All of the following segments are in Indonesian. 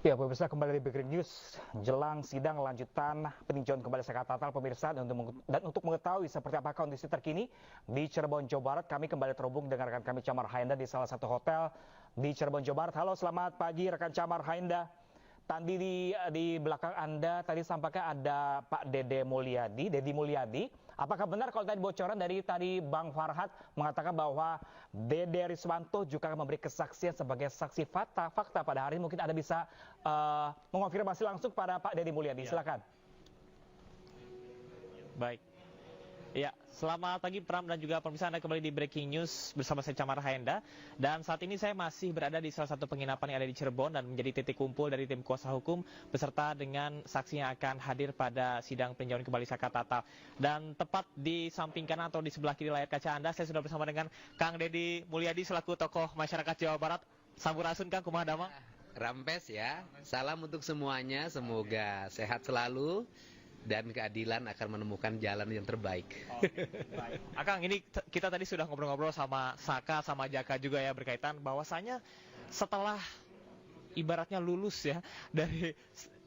Ya, pemirsa, kembali di Breaking News. Jelang sidang lanjutan peninjauan kembali sengketa natal, pemirsa, dan untuk mengetahui seperti apa kondisi terkini di Cirebon, Jawa Barat, kami kembali terhubung dengan rekan kami Chamar Hainda di salah satu hotel di Cirebon, Jawa Barat. Halo, selamat pagi rekan Chamar Hainda. Tadi di belakang Anda tadi sampainya ada Pak Deddy Mulyadi. Apakah benar kalau tadi bocoran dari tadi Bang Farhad mengatakan bahwa Dede Riswanto juga akan memberi kesaksian sebagai saksi fakta pada hari ini? Mungkin Anda bisa mengonfirmasi langsung pada Pak Deddy Mulyadi. Silakan. Baik. Ya, selamat pagi Pram dan juga pemirsa, Anda kembali di Breaking News bersama saya Chamar Hainda. Dan saat ini saya masih berada di salah satu penginapan yang ada di Cirebon dan menjadi titik kumpul dari tim kuasa hukum beserta dengan saksi yang akan hadir pada sidang peninjauan kembali sengketa natal. Dan tepat di samping kanan atau di sebelah kiri layar kaca Anda, saya sudah bersama dengan Kang Deddy Mulyadi selaku tokoh masyarakat Jawa Barat. Sampurasun Kang, kumaha damang? Rampes ya, salam untuk semuanya, semoga sehat selalu dan keadilan akan menemukan jalan yang terbaik. Baik. Akang, ini kita tadi sudah ngobrol-ngobrol sama Saka, sama Jaka juga ya, berkaitan bahwasanya setelah ibaratnya lulus ya dari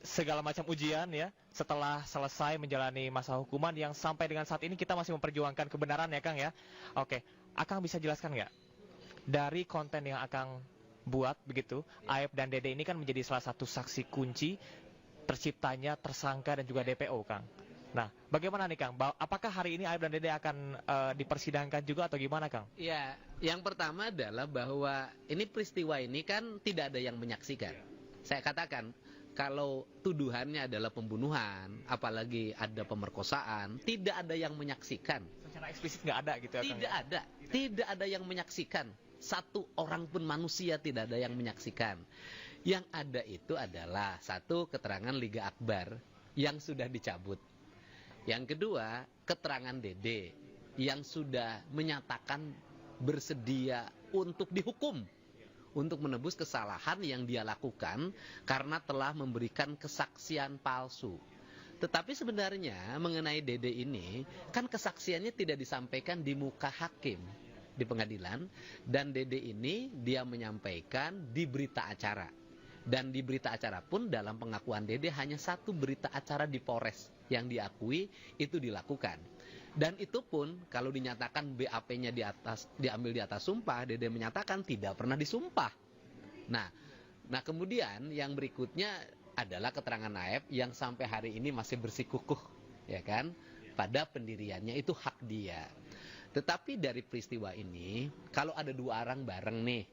segala macam ujian ya, setelah selesai menjalani masa hukuman yang sampai dengan saat ini kita masih memperjuangkan kebenaran ya Kang ya. Oke, Akang bisa jelaskan nggak dari konten yang Akang buat begitu, Aep dan Dede ini kan menjadi salah satu saksi kunci terciptanya tersangka dan juga DPO, Kang. Nah, bagaimana nih, Kang? Apakah hari ini Aep dan Dede akan dipersidangkan juga atau gimana, Kang? Ya, yang pertama adalah bahwa ini peristiwa ini kan tidak ada yang menyaksikan. Saya katakan, kalau tuduhannya adalah pembunuhan, apalagi ada pemerkosaan, tidak ada yang menyaksikan. Secara eksplisit nggak ada gitu ya, Kang? Tidak ada yang menyaksikan. Satu orang pun manusia tidak ada yang menyaksikan. Yang ada itu adalah satu, keterangan Liga Akbar yang sudah dicabut. Yang kedua, keterangan Dede yang sudah menyatakan bersedia untuk dihukum, untuk menebus kesalahan yang dia lakukan karena telah memberikan kesaksian palsu. Tetapi sebenarnya mengenai Dede ini, kan kesaksiannya tidak disampaikan di muka hakim di pengadilan, dan Dede ini dia menyampaikan di berita acara. Dan di berita acara pun dalam pengakuan Dede hanya satu berita acara di Polres yang diakui itu dilakukan. Dan itu pun kalau dinyatakan BAP-nya diambil di atas sumpah, Dede menyatakan tidak pernah disumpah. Nah kemudian yang berikutnya adalah keterangan Aep yang sampai hari ini masih bersikukuh, ya kan? Pada pendiriannya itu hak dia. Tetapi dari peristiwa ini, kalau ada dua orang bareng nih,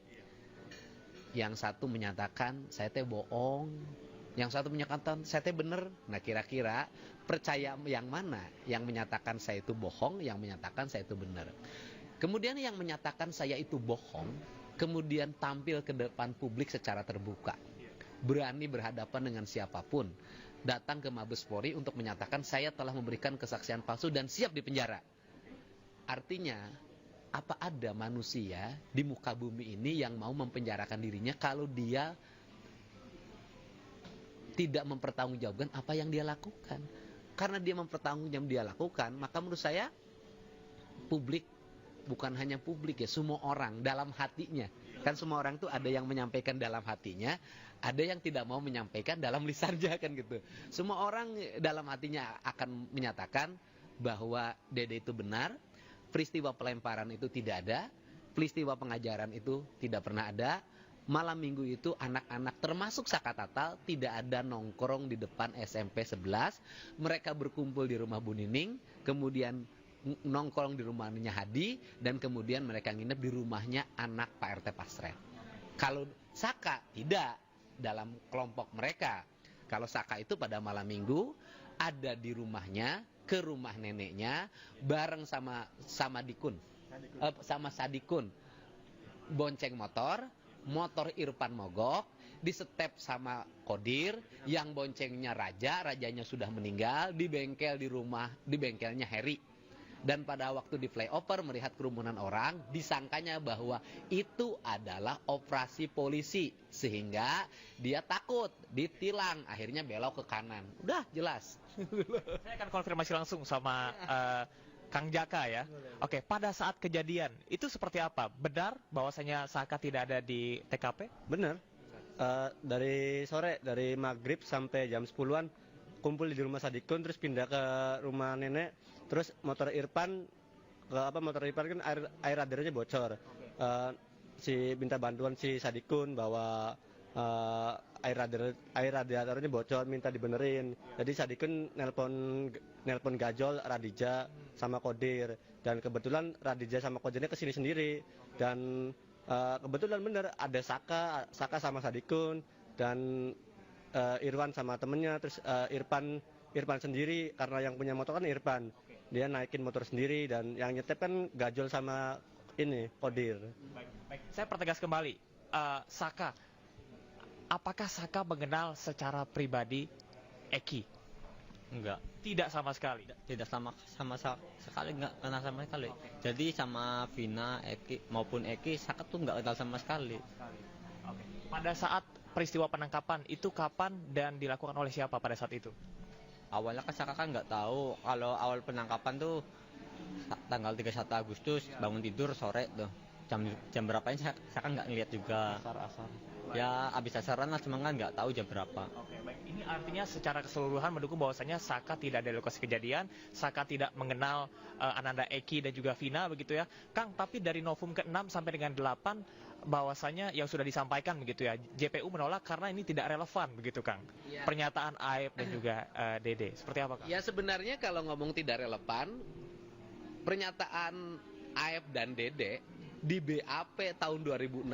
yang satu menyatakan saya teh bohong, yang satu menyatakan saya teh bener. Nah kira-kira percaya yang mana? Yang menyatakan saya itu bohong, yang menyatakan saya itu bener. Kemudian yang menyatakan saya itu bohong, kemudian tampil ke depan publik secara terbuka, berani berhadapan dengan siapapun, datang ke Mabes Polri untuk menyatakan saya telah memberikan kesaksian palsu dan siap dipenjara. Artinya, apa ada manusia di muka bumi ini yang mau mempenjarakan dirinya kalau dia tidak mempertanggungjawabkan apa yang dia lakukan? Karena dia mempertanggungjawabkan dia lakukan, maka menurut saya publik, bukan hanya publik ya, semua orang dalam hatinya. Kan semua orang tuh ada yang menyampaikan dalam hatinya, ada yang tidak mau menyampaikan dalam lisannya kan gitu. Semua orang dalam hatinya akan menyatakan bahwa Dede itu benar, peristiwa pelemparan itu tidak ada, peristiwa pengajaran itu tidak pernah ada, malam minggu itu anak-anak termasuk Saka Tatal tidak ada nongkrong di depan SMP 11, mereka berkumpul di rumah Bu Nining, kemudian nongkrong di rumahnya Hadi, dan kemudian mereka nginep di rumahnya anak Pak RT Pasret. Kalau Saka tidak dalam kelompok mereka. Kalau Saka itu pada malam minggu ada di rumahnya, ke rumah neneknya bareng sama Sadikun, bonceng motor Irfan mogok, disetep sama Kodir yang boncengnya rajanya sudah meninggal, di bengkelnya Heri. Dan pada waktu di flyover melihat kerumunan orang, disangkanya bahwa itu adalah operasi polisi, sehingga dia takut, ditilang, akhirnya belok ke kanan. Udah jelas. Saya akan konfirmasi langsung sama Kang Jaka ya. Oke, pada saat kejadian itu seperti apa? Benar bahwasanya Saka tidak ada di TKP? Benar. Dari sore, dari maghrib sampai jam 10-an kumpul di rumah Sadikun, terus pindah ke rumah nenek, terus motor Irfan kan air radiatornya bocor. Si minta bantuan si Sadikun bahwa air radiatornya bocor, minta dibenerin. Jadi Sadikun nelpon Gajol, Radija sama Kodir, dan kebetulan Radija sama Kodirnya kesini sendiri, dan kebetulan bener ada Saka sama Sadikun dan Irwan sama temennya, terus Irfan sendiri, karena yang punya motor kan Irfan, dia naikin motor sendiri, dan yang nyetep kan Gajol sama ini Kodir. Baik. Saya pertegas kembali, Saka, apakah Saka mengenal secara pribadi Eki? Enggak, Tidak sama sekali. tidak sekali, enggak kenal sama sekali. Jadi sama Vina, Eki maupun Eki, Saka tuh enggak kenal sama sekali. Pada saat peristiwa penangkapan itu kapan dan dilakukan oleh siapa pada saat itu? Awalnya kan Saka kan nggak tahu kalau awal penangkapan tuh tanggal 31 Agustus, bangun tidur sore tuh. Jam berapanya Saka nggak ngeliat juga. Asar. Ya abis asaran lah, cuma kan nggak tahu jam berapa. Oke, baik. Ini artinya secara keseluruhan mendukung bahwasanya Saka tidak ada di lokasi kejadian, Saka tidak mengenal Ananda Eki dan juga Vina begitu ya. Kang, tapi dari novum ke-6 sampai dengan 8 bahwasanya yang sudah disampaikan begitu ya, JPU menolak karena ini tidak relevan begitu Kang. Ya. Pernyataan Aep dan juga Dede. Seperti apa Kang? Ya sebenarnya kalau ngomong tidak relevan, pernyataan Aep dan Dede di BAP tahun 2016,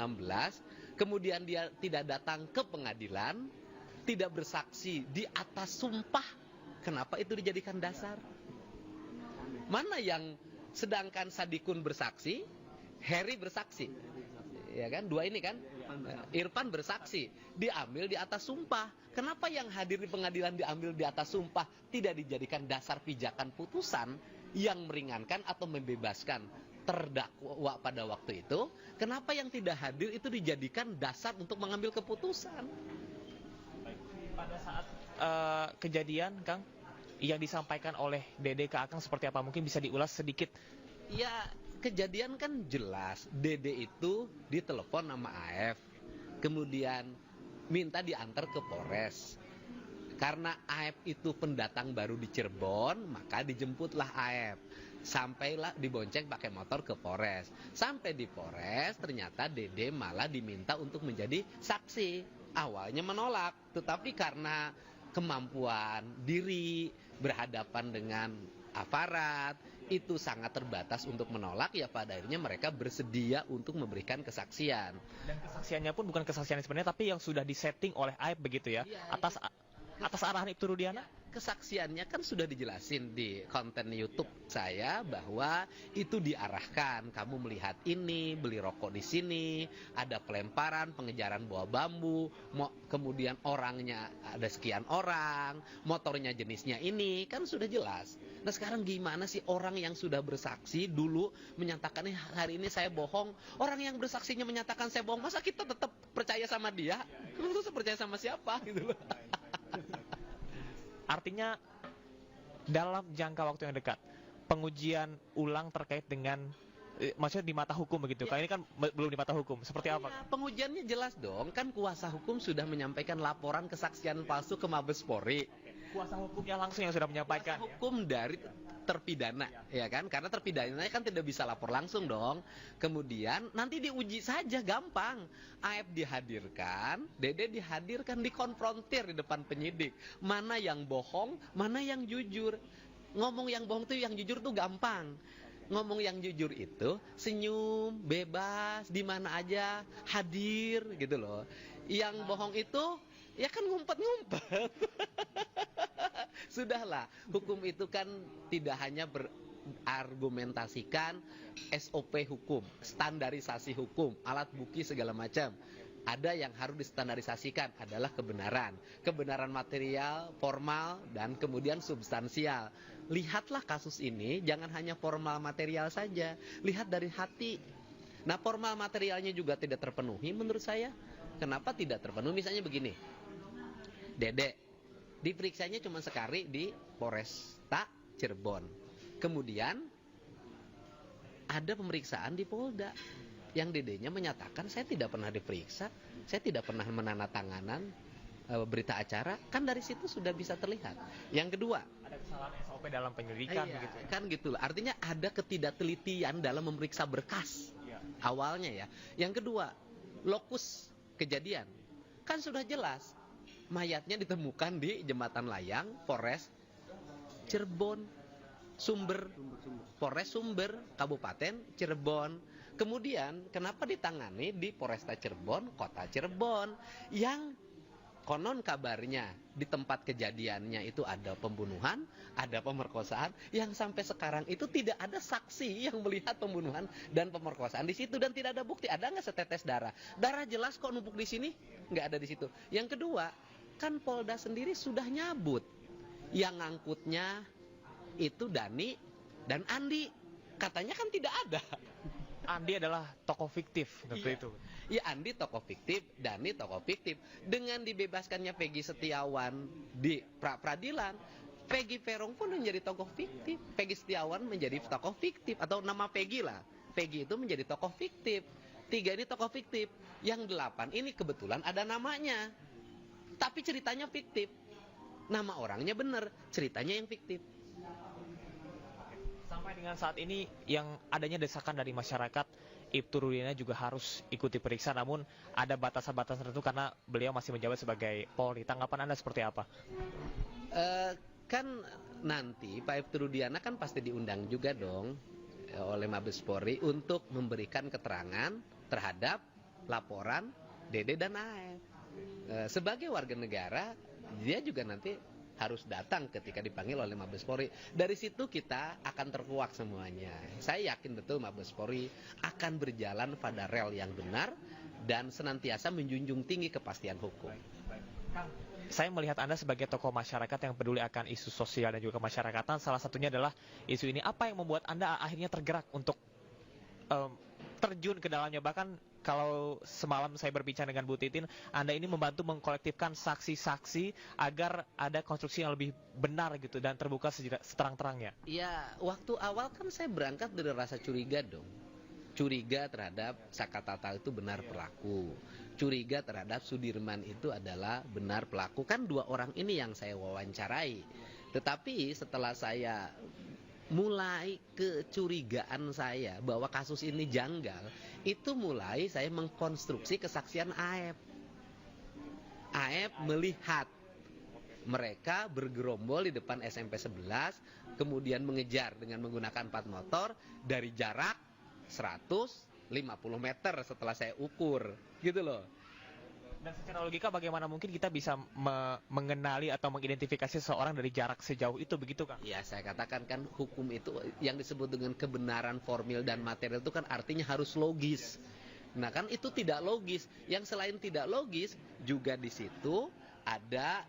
kemudian dia tidak datang ke pengadilan, tidak bersaksi di atas sumpah. Kenapa itu dijadikan dasar? Mana yang sedangkan Sadikun bersaksi, Heri bersaksi, ya kan? Dua ini kan, Irfan bersaksi, diambil di atas sumpah. Kenapa yang hadir di pengadilan diambil di atas sumpah, tidak dijadikan dasar pijakan putusan yang meringankan atau membebaskan terdakwa pada waktu itu? Kenapa yang tidak hadir itu dijadikan dasar untuk mengambil keputusan? Pada saat kejadian Kang, yang disampaikan oleh Dede ke Akang seperti apa? Mungkin bisa diulas sedikit. Ya, kejadian kan jelas. Dede itu ditelepon sama AF, kemudian minta diantar ke Polres. Karena AF itu pendatang baru di Cirebon, maka dijemputlah AF. Sampailah dibonceng pakai motor ke Polres. Sampai di Polres, ternyata Dede malah diminta untuk menjadi saksi. Awalnya menolak, tetapi karena kemampuan diri berhadapan dengan aparat itu sangat terbatas untuk menolak, ya pada akhirnya mereka bersedia untuk memberikan kesaksian. Dan kesaksiannya pun bukan kesaksian sebenarnya, tapi yang sudah disetting oleh Aep begitu ya, Iya, atas arahan Ibtu Rudiana. Kesaksiannya kan sudah dijelasin di konten YouTube saya bahwa itu diarahkan, kamu melihat ini, beli rokok di sini, ada pelemparan, pengejaran bawa bambu, kemudian orangnya ada sekian orang, motornya jenisnya ini, kan sudah jelas. Nah sekarang gimana sih orang yang sudah bersaksi dulu menyatakan hari ini saya bohong, orang yang bersaksinya menyatakan saya bohong, masa kita tetap percaya sama dia? Terus percaya sama siapa gitu loh. Artinya dalam jangka waktu yang dekat, pengujian ulang terkait dengan maksudnya di mata hukum begitu. Kali ini kan belum di mata hukum. Seperti apa? Ya, pengujiannya jelas dong. Kan kuasa hukum sudah menyampaikan laporan kesaksian palsu ke Mabes Polri. Kuasa hukumnya langsung yang sudah menyampaikan. Kuasa hukum dari terpidana, ya kan? Karena terpidananya kan tidak bisa lapor langsung dong. Kemudian nanti diuji saja, gampang. AF dihadirkan, Dede dihadirkan, dikonfrontir di depan penyidik. Mana yang bohong, mana yang jujur. Ngomong yang bohong tuh, yang jujur tuh gampang. Ngomong yang jujur itu senyum, bebas, di mana aja, hadir gitu loh. Yang bohong itu ya kan ngumpet-ngumpet. Sudahlah, hukum itu kan tidak hanya berargumentasikan SOP hukum, standarisasi hukum, alat bukti segala macam. Ada yang harus distandarisasikan adalah kebenaran. Kebenaran material, formal, dan kemudian substansial. Lihatlah kasus ini, jangan hanya formal material saja. Lihat dari hati. Nah, formal materialnya juga tidak terpenuhi menurut saya. Kenapa tidak terpenuhi? Misalnya begini, Dede diperiksanya cuma sekali di Polresta Cirebon. Kemudian ada pemeriksaan di Polda. Yang dedenya menyatakan saya tidak pernah diperiksa, saya tidak pernah menandatanganan berita acara, kan dari situ sudah bisa terlihat. Yang kedua, Ada kesalahan SOP dalam penyelidikan iya, begitu. kan gitu. Artinya ada ketidaktelitian dalam memeriksa berkas awalnya ya. Yang kedua, lokus kejadian kan sudah jelas, mayatnya ditemukan di Jembatan Layang, Polres Cirebon, Polres Sumber, Kabupaten Cirebon. Kemudian kenapa ditangani di Polresta Cirebon, Kota Cirebon, yang konon kabarnya di tempat kejadiannya itu ada pembunuhan, ada pemerkosaan, yang sampai sekarang itu tidak ada saksi yang melihat pembunuhan dan pemerkosaan di situ, dan tidak ada bukti. Ada nggak setetes darah? Darah jelas kok numpuk di sini, nggak ada di situ. Yang kedua, kan Polda sendiri sudah nyabut yang ngangkutnya itu Dani dan Andi, katanya kan tidak ada. Andi adalah tokoh fiktif waktu itu. Ya, Andi tokoh fiktif, Dani tokoh fiktif. Dengan dibebaskannya Peggy Setiawan di pra-peradilan, Peggy Peron pun menjadi tokoh fiktif. Peggy Setiawan menjadi tokoh fiktif, atau nama Peggy lah. Peggy itu menjadi tokoh fiktif. 3 ini tokoh fiktif. Yang 8 ini kebetulan ada namanya, tapi ceritanya fiktif. Nama orangnya benar, ceritanya yang fiktif. Sampai dengan saat ini yang adanya desakan dari masyarakat, Ibtu Rudiana juga harus ikuti periksa, namun ada batasan-batasan tertentu karena beliau masih menjabat sebagai Polri. Tanggapan Anda seperti apa? Kan nanti Pak Ibtu Rudiana kan pasti diundang juga dong oleh Mabes Polri untuk memberikan keterangan terhadap laporan Dede dan AF. Sebagai warga negara, dia juga nanti harus datang ketika dipanggil oleh Mabes Polri. Dari situ kita akan terkuak semuanya. Saya yakin betul Mabes Polri akan berjalan pada rel yang benar dan senantiasa menjunjung tinggi kepastian hukum. Kang, saya melihat Anda sebagai tokoh masyarakat yang peduli akan isu sosial dan juga kemasyarakatan. Salah satunya adalah isu ini. Apa yang membuat Anda akhirnya tergerak untuk terjun ke dalamnya? Bahkan kalau semalam saya berbincang dengan Bu Titin, Anda ini membantu mengkolektifkan saksi-saksi agar ada konstruksi yang lebih benar gitu dan terbuka seterang-terangnya. Ya, waktu awal kan saya berangkat dari rasa curiga dong. Curiga terhadap Saka Tatal itu benar pelaku. Curiga terhadap Sudirman itu adalah benar pelaku. Kan 2 orang ini yang saya wawancarai. Tetapi setelah saya mulai kecurigaan saya bahwa kasus ini janggal, itu mulai saya mengkonstruksi kesaksian AF. AF melihat mereka bergerombol di depan SMP 11, kemudian mengejar dengan menggunakan 4 motor dari jarak 150 meter setelah saya ukur, gitu loh. Dan secara logika bagaimana mungkin kita bisa mengenali atau mengidentifikasi seseorang dari jarak sejauh itu, begitu Kang? Ya, saya katakan kan hukum itu yang disebut dengan kebenaran formil dan material itu kan artinya harus logis. Nah kan itu tidak logis. Yang selain tidak logis juga di situ ada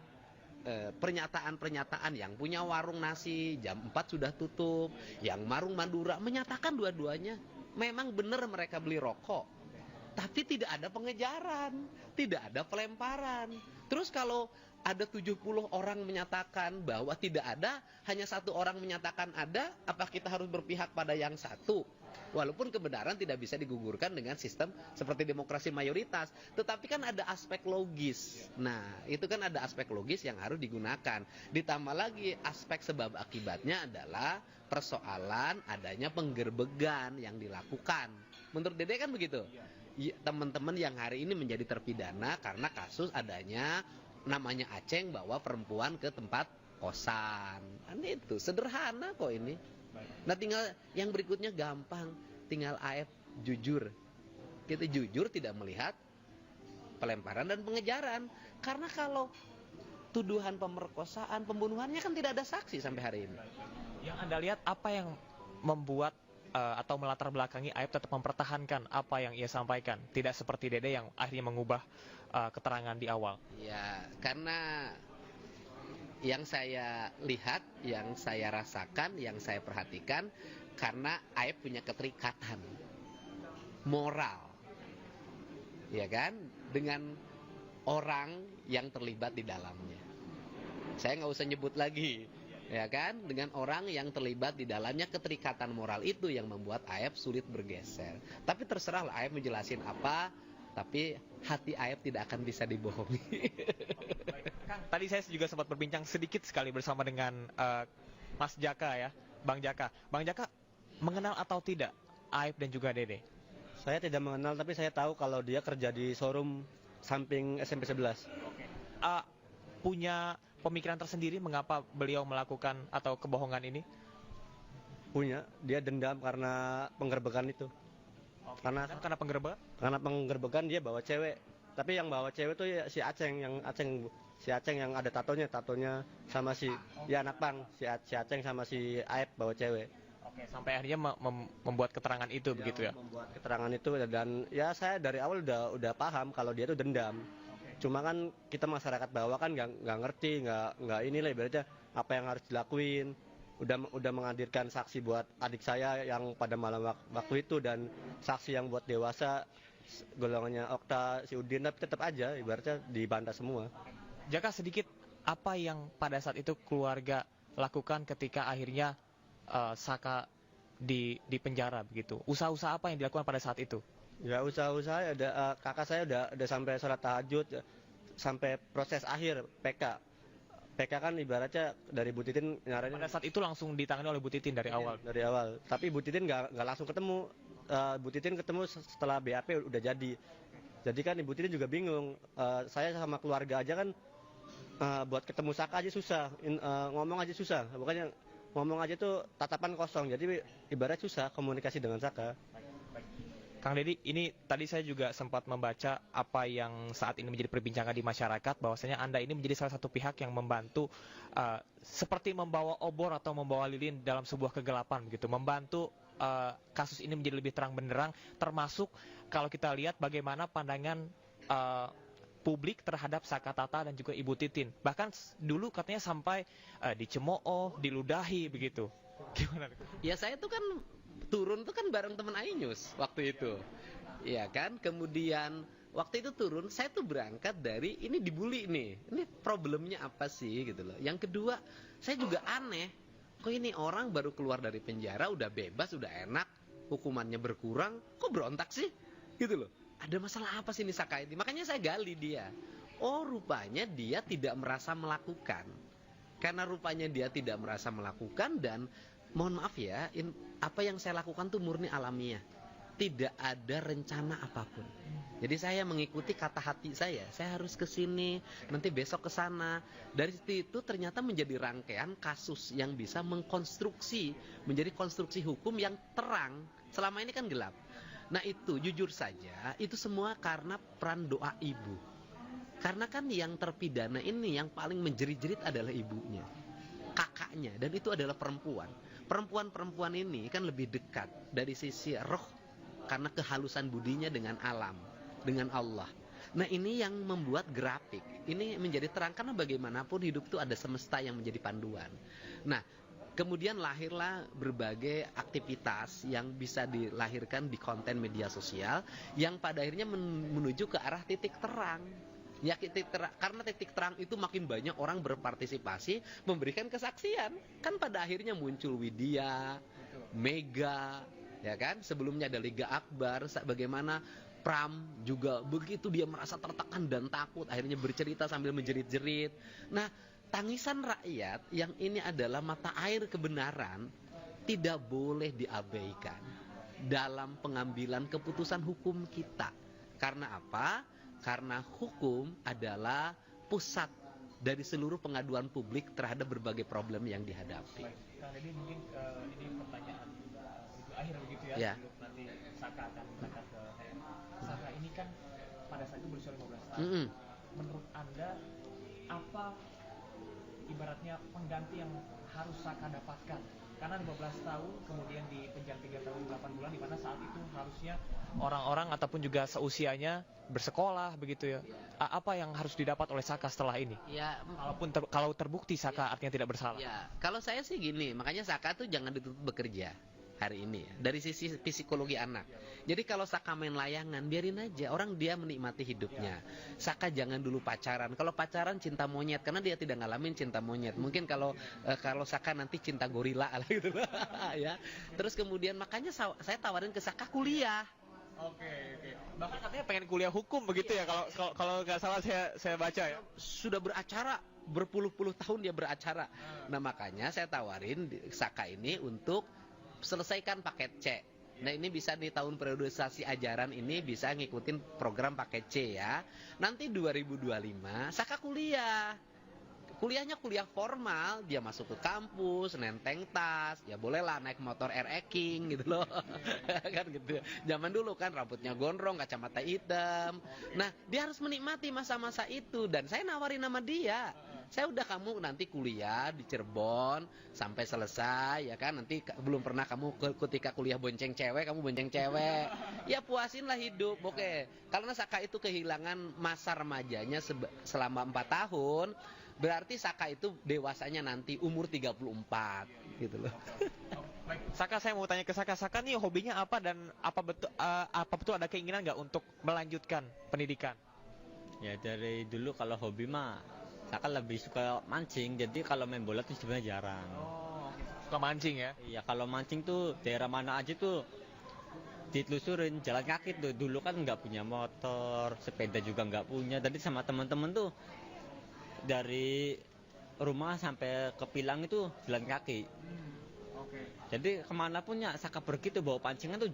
pernyataan-pernyataan yang punya warung nasi jam 4 sudah tutup, yang warung Madura menyatakan dua-duanya memang benar mereka beli rokok. Tapi tidak ada pengejaran, tidak ada pelemparan. Terus kalau ada 70 orang menyatakan bahwa tidak ada, hanya 1 orang menyatakan ada, apa kita harus berpihak pada yang satu? Walaupun kebenaran tidak bisa digugurkan dengan sistem seperti demokrasi mayoritas, tetapi kan ada aspek logis. Nah, itu kan ada aspek logis yang harus digunakan. Ditambah lagi aspek sebab akibatnya adalah persoalan adanya penggerbegan yang dilakukan. Menurut Dede kan begitu? Teman-teman yang hari ini menjadi terpidana karena kasus adanya namanya Aceng bawa perempuan ke tempat kosan. Kan itu sederhana kok ini. Nah tinggal yang berikutnya gampang, tinggal AF jujur. Kita jujur tidak melihat pelemparan dan pengejaran. Karena kalau tuduhan pemerkosaan, pembunuhannya kan tidak ada saksi sampai hari ini. Yang Anda lihat apa yang membuat atau melatar belakangi AF tetap mempertahankan apa yang ia sampaikan, tidak seperti Dede yang akhirnya mengubah keterangan di awal? Ya, karena yang saya lihat, yang saya rasakan, yang saya perhatikan, karena AF punya keterikatan moral, ya kan, dengan orang yang terlibat di dalamnya. Saya nggak usah nyebut lagi ya kan, dengan orang yang terlibat di dalamnya. Keterikatan moral itu yang membuat Aep sulit bergeser. Tapi terserahlah Aep menjelasin apa, tapi hati Aep tidak akan bisa dibohongi. Kang, tadi saya juga sempat berbincang sedikit sekali bersama dengan Mas Jaka ya, Bang Jaka. Bang Jaka mengenal atau tidak Aep dan juga Dede? Saya tidak mengenal, tapi saya tahu kalau dia kerja di showroom samping SMP 11. Punya pemikiran tersendiri mengapa beliau melakukan atau kebohongan ini? Punya, dia dendam karena penggerbekan itu. Karena penggerebek? Karena penggerbekan dia bawa cewek. Tapi yang bawa cewek tuh ya si Aceng yang ada tatonya sama si ya anak pang, si Aceng sama si Aep bawa cewek. Oke, sampai akhirnya membuat keterangan itu begitu ya. Membuat keterangan itu, dan ya saya dari awal udah paham kalau dia tuh dendam. Cuma kan kita masyarakat bawah kan nggak ngerti, nggak inilah ibaratnya apa yang harus dilakuin. Udah menghadirkan saksi buat adik saya yang pada malam waktu itu, dan saksi yang buat dewasa golongannya Okta, si Udin, tapi tetap aja ibaratnya dibantah semua. Jaka, sedikit apa yang pada saat itu keluarga lakukan ketika akhirnya Saka di penjara begitu? Usaha-usaha apa yang dilakukan pada saat itu? Ya usaha-usaha ada, kakak saya udah sampai sholat tahajud, sampai proses akhir PK. PK kan ibaratnya dari Bu Titin nyaranin. Pada saat itu langsung ditangani oleh Bu Titin dari awal. Dari awal. Tapi Bu Titin nggak langsung ketemu. Bu Titin ketemu setelah BAP udah jadi. Jadi kan Ibu Titin juga bingung. Saya sama keluarga aja kan buat ketemu Saka aja susah, ngomong aja susah. Bukannya ngomong aja tuh tatapan kosong. Jadi ibarat susah komunikasi dengan Saka. Kang Deddy, ini tadi saya juga sempat membaca apa yang saat ini menjadi perbincangan di masyarakat, bahwasanya Anda ini menjadi salah satu pihak yang membantu seperti membawa obor atau membawa lilin dalam sebuah kegelapan begitu, membantu kasus ini menjadi lebih terang benderang, termasuk kalau kita lihat bagaimana pandangan publik terhadap Saka Tata dan juga Ibu Titin. Bahkan dulu katanya sampai dicemooh, diludahi begitu. Gimana? Ya saya tuh kan turun tuh kan bareng teman Ainus waktu itu, ya kan. Kemudian waktu itu turun, saya tuh berangkat dari ini dibully nih, ini problemnya apa sih gitu loh. Yang kedua, saya juga aneh, kok ini orang baru keluar dari penjara udah bebas, udah enak, hukumannya berkurang, kok berontak sih gitu loh. Ada masalah apa sih ini Saka ini? Makanya saya gali dia. Oh, rupanya dia tidak merasa melakukan. Karena rupanya dia tidak merasa melakukan, dan mohon maaf ya, apa yang saya lakukan tuh murni alamiah. Tidak ada rencana apapun. Jadi saya mengikuti kata hati saya harus ke sini, nanti besok ke sana. Dari situ ternyata menjadi rangkaian kasus yang bisa mengkonstruksi, menjadi konstruksi hukum yang terang. Selama ini kan gelap. Nah itu jujur saja, itu semua karena peran doa ibu. Karena kan yang terpidana ini yang paling menjerit-jerit adalah ibunya, kakaknya, dan itu adalah perempuan. Perempuan-perempuan ini kan lebih dekat dari sisi roh karena kehalusan budinya dengan alam, dengan Allah. Nah ini yang membuat grafik ini menjadi terang, karena bagaimanapun hidup itu ada semesta yang menjadi panduan. Nah kemudian lahirlah berbagai aktivitas yang bisa dilahirkan di konten media sosial yang pada akhirnya menuju ke arah titik terang. Ya karena titik terang itu makin banyak orang berpartisipasi, memberikan kesaksian. Kan pada akhirnya muncul Widya, Mega, ya kan? Sebelumnya ada Liga Akbar, bagaimana Pram juga begitu dia merasa tertekan dan takut, akhirnya bercerita sambil menjerit-jerit. Nah, tangisan rakyat yang ini adalah mata air kebenaran tidak boleh diabaikan dalam pengambilan keputusan hukum kita. Karena apa? Karena hukum adalah pusat dari seluruh pengaduan publik terhadap berbagai problem yang dihadapi. Kang Deddy, mungkin ini pertanyaan akhir begitu ya, Ya. sebelum nanti Saka akan berangkat ke Saka ini kan pada saat itu berusia 15 tahun. Menurut Anda apa ibaratnya pengganti yang harus Saka dapatkan? Karena 15 tahun kemudian di penjara 3 tahun 8 bulan, di mana saat itu harusnya orang-orang ataupun juga seusianya bersekolah begitu ya. Apa yang harus didapat oleh Saka setelah ini? Ya, Kalau terbukti Saka artinya tidak bersalah. ya, kalau saya sih gini, makanya Saka tuh jangan dituntut bekerja. hari ini ya, dari sisi psikologi anak. Jadi kalau Saka main layangan, biarin aja, orang dia menikmati hidupnya. Saka jangan dulu pacaran. Kalau pacaran cinta monyet, karena dia tidak ngalamin cinta monyet. Mungkin kalau Saka nanti cinta gorila lah gitu loh. Ya. Terus kemudian makanya saya tawarin ke Saka kuliah. Oke. Bahkan katanya pengen kuliah hukum begitu ya, kalau nggak salah saya baca ya. Sudah beracara berpuluh-puluh tahun dia beracara. Nah makanya saya tawarin Saka ini untuk selesaikan paket C. Nah ini bisa di tahun periodisasi ajaran ini bisa ngikutin program paket C ya. Nanti 2025 Saka kuliah. Kuliahnya kuliah formal, dia masuk ke kampus, nenteng tas, ya bolehlah naik motor RX King gitu loh. Kan gitu. Zaman dulu kan rambutnya gondrong, kacamata hitam. Nah, dia harus menikmati masa-masa itu dan saya nawarin nama dia. Saya udah kamu nanti kuliah di Cirebon sampai selesai ya kan, nanti belum pernah kamu ketika kuliah bonceng cewek, kamu bonceng cewek. Ya puasinlah hidup. Oke. Karena Saka itu kehilangan masa remajanya selama 4 tahun. Berarti Saka itu dewasanya nanti umur 34 gitu loh. Baik, Saka, saya mau tanya ke Saka. Saka nih hobinya apa dan apa betul ada keinginan nggak untuk melanjutkan pendidikan? Ya dari dulu kalau hobi mah Saka lebih suka mancing, jadi kalau main bola tuh sebenarnya jarang. Suka mancing ya? Iya, kalau mancing tuh daerah mana aja tuh ditelusurin, jalan kaki tuh. Dulu kan nggak punya motor, sepeda juga nggak punya. Jadi sama teman-teman tuh dari rumah sampai ke Pilang itu jalan kaki. Jadi kemanapun ya Saka pergi tuh bawa pancingan tuh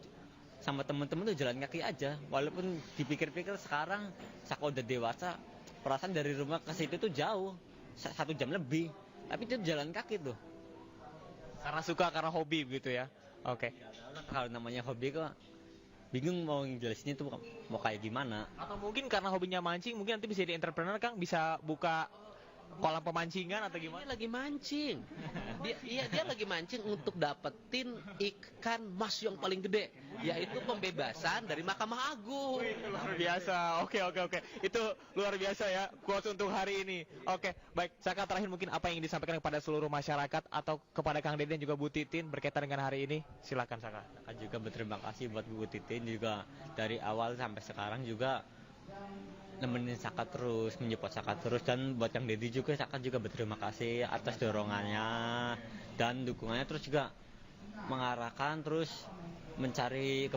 sama teman-teman tuh jalan kaki aja. Walaupun dipikir-pikir sekarang Saka udah dewasa, perasaan dari rumah ke situ tuh jauh, 1 jam lebih. Tapi itu jalan kaki tuh. Karena suka, karena hobi gitu ya? Oke. Kalau namanya hobi kok bingung mau ngejelasinnya tuh mau kayak gimana. Atau mungkin karena hobinya mancing, mungkin nanti bisa jadi entrepreneur, Kang, bisa buka kolam pemancingan atau gimana? Dia lagi mancing. Dia lagi mancing untuk dapetin ikan mas yang paling gede, yaitu pembebasan dari Mahkamah Agung. Luar biasa. Oke. Itu luar biasa ya, quotes untuk hari ini. Oke, baik. Saka, terakhir mungkin apa yang ingin disampaikan kepada seluruh masyarakat atau kepada Kang Dede dan juga Bu Titin berkaitan dengan hari ini? Silakan Saka. Saka juga berterima kasih buat Bu Titin juga dari awal sampai sekarang juga nemenin Saka terus, menyupport Saka terus, dan buat Kang Deddy juga Saka juga berterima kasih atas dorongannya dan dukungannya, terus juga mengarahkan terus mencari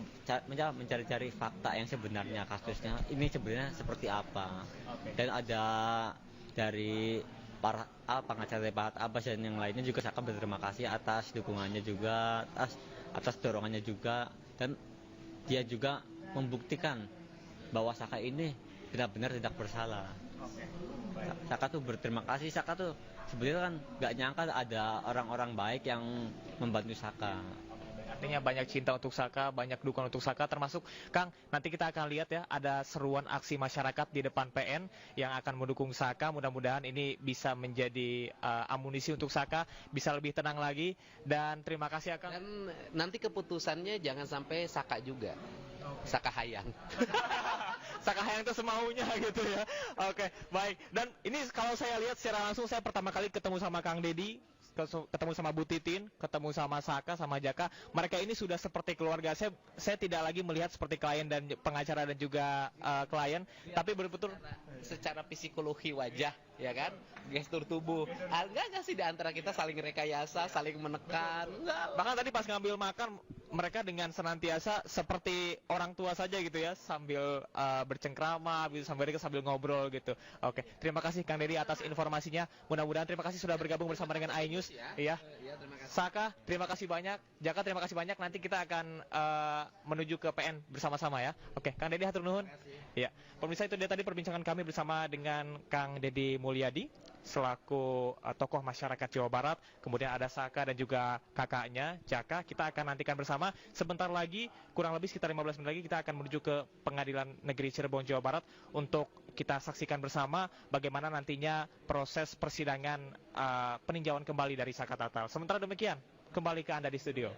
fakta yang sebenarnya kasusnya ini sebenarnya seperti apa. Dan ada dari para pengacara Pak Abbas dan yang lainnya juga Saka berterima kasih atas dukungannya juga, atas dorongannya juga, dan dia juga membuktikan bahwa Saka ini benar-benar tidak bersalah. Saka tuh berterima kasih. Saka tuh sebenarnya kan nggak nyangka ada orang-orang baik yang membantu Saka. Artinya banyak cinta untuk Saka, banyak dukungan untuk Saka, termasuk Kang, nanti kita akan lihat ya, ada seruan aksi masyarakat di depan PN yang akan mendukung Saka. Mudah-mudahan ini bisa menjadi amunisi untuk Saka, bisa lebih tenang lagi. Dan terima kasih ya Kang. Dan nanti keputusannya jangan sampai Saka juga. Saka hayang. Saka hayang itu semaunya gitu ya. Oke, baik. Dan ini kalau saya lihat secara langsung, saya pertama kali ketemu sama Kang Deddy, ketemu sama Bu Titin, ketemu sama Saka, sama Jaka. Mereka ini sudah seperti keluarga. Saya tidak lagi melihat seperti klien dan pengacara dan juga klien, tapi betul-betul secara psikologi wajah, ya kan, gestur tubuh. Enggak sih di antara kita saling rekayasa, saling menekan. Enggak. Bahkan tadi pas ngambil makan, mereka dengan senantiasa seperti orang tua saja gitu ya, sambil bercengkrama, sambil ngobrol gitu. Oke, terima kasih Kang Deddy atas informasinya. Mudah-mudahan, terima kasih sudah bergabung bersama dengan iNews. Iya. Saka, terima kasih banyak. Jaka, terima kasih banyak. Nanti kita akan menuju ke PN bersama-sama ya. Oke, Kang Deddy hatur nuhun. Iya. Pemirsa, itu dia tadi perbincangan kami bersama dengan Kang Deddy Mulyadi selaku tokoh masyarakat Jawa Barat. Kemudian ada Saka dan juga kakaknya Jaka. Kita akan nantikan bersama. Sebentar lagi, kurang lebih sekitar 15 menit lagi, kita akan menuju ke Pengadilan Negeri Cirebon, Jawa Barat untuk kita saksikan bersama bagaimana nantinya proses persidangan peninjauan kembali dari Saka Tatal. Sementara demikian, kembali ke Anda di studio.